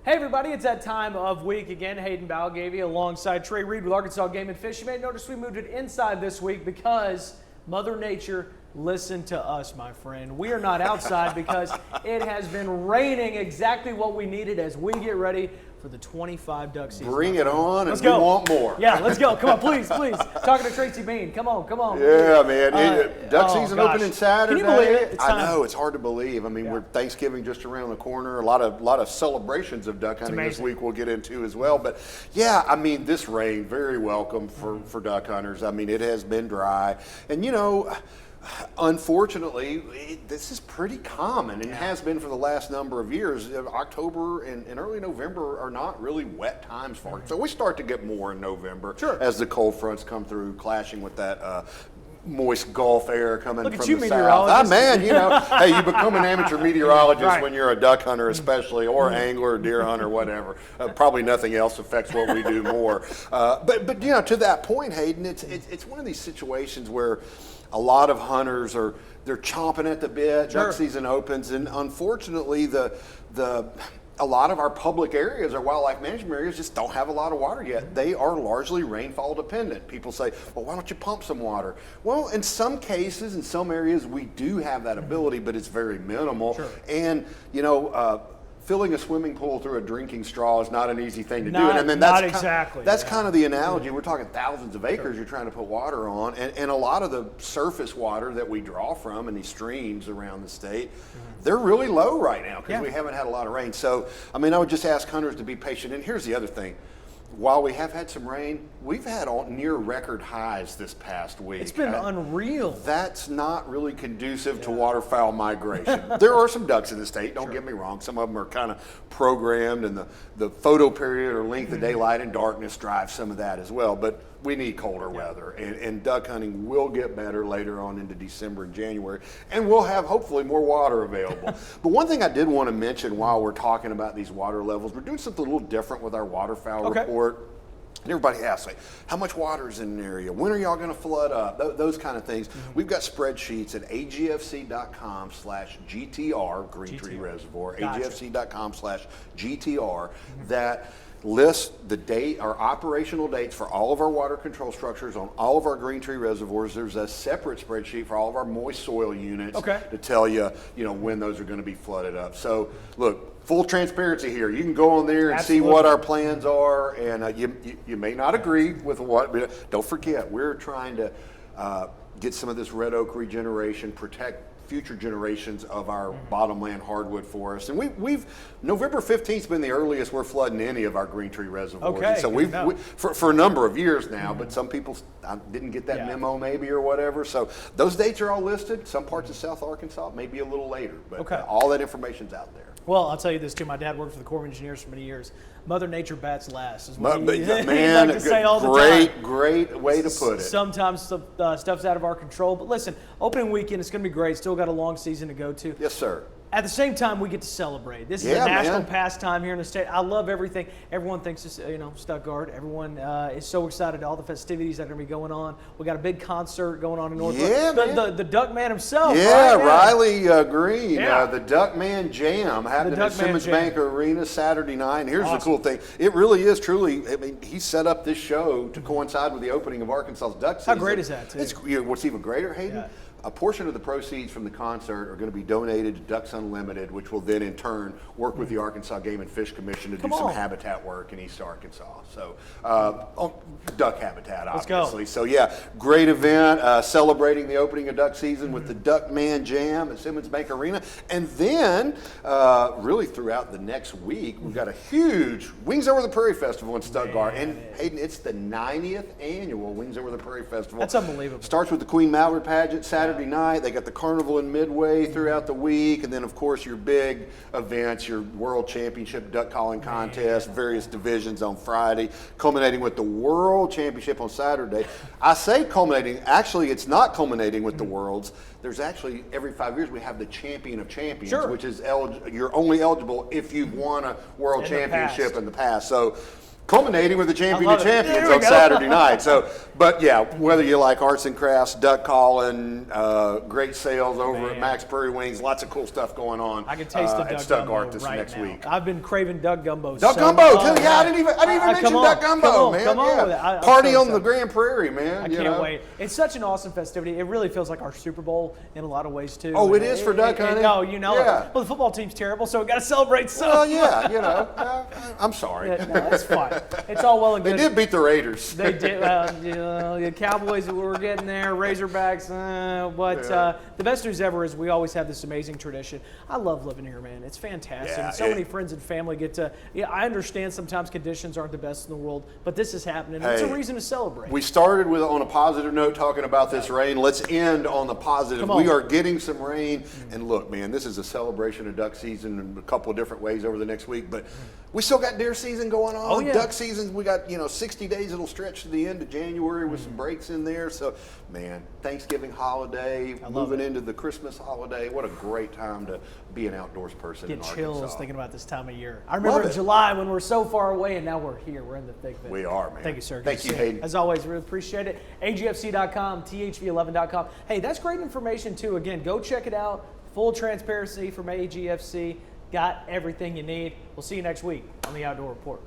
Hey everybody, it's that time of week again. Hayden Balgavy alongside Trey, Reid with Arkansas Game and Fish. You may notice we moved it inside this week because Mother Nature listened to us, my friend. We are not outside because it has been raining exactly what we needed as we get ready for the 25 duck season. Bring it on, let's and go. We want more. Yeah, let's go. Come on, please. Talking to Tracy Bean. Come on. Yeah, man. Duck season opening Saturday. Can you believe it? I know, it's hard to believe. I mean, we're Thanksgiving just around the corner. A lot of celebrations of duck hunting this week we'll get into as well. But yeah, I mean, this rain, very welcome for duck hunters. I mean, it has been dry. And unfortunately, this is pretty common and has been for the last number of years. October and early November are not really wet times for it. So we start to get more in November as the cold fronts come through, clashing with that moist Gulf air coming from the south. Ah, man, hey, you become an amateur meteorologist when you're a duck hunter especially, or angler, or deer hunter, whatever. Probably nothing else affects what we do more. But to that point, Hayden, it's one of these situations where a lot of hunters they're chomping at the bit. Duck season opens, and unfortunately, a lot of our public areas, our wildlife management areas, just don't have a lot of water yet. They are largely rainfall dependent. People say, well, why don't you pump some water? Well, in some cases, in some areas, we do have that ability, but it's very minimal. And, filling a swimming pool through a drinking straw is not an easy thing to do. And then that's kind of the analogy. We're talking thousands of acres you're trying to put water on, and a lot of the surface water that we draw from in these streams around the state, they're really low right now because we haven't had a lot of rain. So, I mean, I would just ask hunters to be patient. And here's the other thing. While we have had some rain, we've had near record highs this past week. It's been unreal. That's not really conducive to waterfowl migration. There are some ducks in the state, don't get me wrong. Some of them are kind of programmed, and the photo period or length of daylight and darkness drives some of that as well. But we need colder weather, and duck hunting will get better later on into December and January, and we'll have hopefully more water available. But one thing I did want to mention while we're talking about these water levels, we're doing something a little different with our waterfowl report. And everybody asks, how much water is in an area? When are y'all going to flood up? Those kind of things. We've got spreadsheets at agfc.com/GTR, Green Tree Reservoir, agfc.com/GTR, that lists the date, our operational dates for all of our water control structures on all of our green tree reservoirs. There's a separate spreadsheet for all of our moist soil units to tell you, when those are going to be flooded up. So, look, full transparency here. You can go on there and see what our plans are, and you may not agree with what, but don't forget, we're trying to get some of this red oak regeneration, protect future generations of our bottomland hardwood forest. And we've November 15th has been the earliest we're flooding any of our green tree reservoirs. And so we've for a number of years now, but some people didn't get that memo maybe or whatever. So those dates are all listed. Some parts of South Arkansas maybe a little later, but all that information's out there. Well, I'll tell you this too. My dad worked for the Corps of Engineers for many years. Mother Nature bats last. Is what he like to say all the time. Great way to put it. Sometimes stuff's out of our control. But listen, opening weekend, it's going to be great. Still got a long season to go to. Yes, sir. At the same time, we get to celebrate. This is a national pastime here in the state. I love everything. Everyone thinks it's, Stuttgart. Everyone is so excited. All the festivities that are going to be going on. We got a big concert going on in Northwood. The Duck Man himself. Yeah, Riley Green. The Duck Man Jam happening at Simmons Bank Arena Saturday night. And here's the cool thing. It really is truly, I mean, he set up this show to coincide with the opening of Arkansas's duck season. How great is that, too? What's even greater, Hayden? Yeah. A portion of the proceeds from the concert are going to be donated to Ducks Unlimited, which will then in turn work with the Arkansas Game and Fish Commission to do some habitat work in East Arkansas. So, duck habitat, obviously. So, great event celebrating the opening of duck season with the Duck Man Jam at Simmons Bank Arena. And then, really throughout the next week, we've got a huge Wings Over the Prairie Festival in Stuttgart. And Hayden, it's the 90th annual Wings Over the Prairie Festival. That's unbelievable. Starts with the Queen Mallard pageant Saturday night. They got the carnival in Midway throughout the week, and then of course your big events, your World Championship duck calling contest, various divisions on Friday, culminating with the World Championship on Saturday. I say culminating, actually it's not culminating with the Worlds. There's actually, every 5 years we have the Champion of Champions, which is you're only eligible if you've won a World Championship in the past. So culminating with the Champion of love it. Champions There we on go. Saturday night. So, but yeah, whether you like arts and crafts, duck calling, great sales over at Max Prairie Wings, lots of cool stuff going on. I can taste the at duck Stuttgart gumbo this right next now. week. I've been craving duck gumbo. Duck so gumbo much. too. Yeah, I didn't even mention duck gumbo, man. Come on yeah. with it. I'm Party so on the excited. Grand Prairie, man. I can't wait. It's such an awesome festivity. It really feels like our Super Bowl in a lot of ways too. Oh, it is for duck hunting? No, you know Yeah. it. Well, the football team's terrible, so we got to celebrate some. Well, yeah, I'm sorry. Yeah, no, it's fine. It's all well and They good. did beat the Raiders. They did. The Cowboys, we're getting there. Razorbacks, the best news ever is we always have this amazing tradition. I love living here, man. It's fantastic. Yeah, And so many friends and family get to. Yeah, I understand sometimes conditions aren't the best in the world, but this is happening. It's a reason to celebrate. We started on a positive note talking about this rain. Let's end on the positive. Come on. We are getting some rain, and look, man, this is a celebration of duck season in a couple of different ways over the next week. But we still got deer season going on. Oh, yeah. Duck season, we got 60 days. It'll stretch to the end of January with some breaks in there. So, man, Thanksgiving holiday, moving into the Christmas holiday. What a great time to be an outdoors person. Get in chills Arkansas. thinking about this time of year. I remember in it. July when we're so far away, and now we're here. We're in the thick of it. We are, man. Thank you, sir. Thank Good you, to see Hayden. As always, really appreciate it. AGFC.com, THV11.com. Hey, that's great information, too. Again, go check it out. Full transparency from AGFC. Got everything you need. We'll see you next week on the Outdoor Report.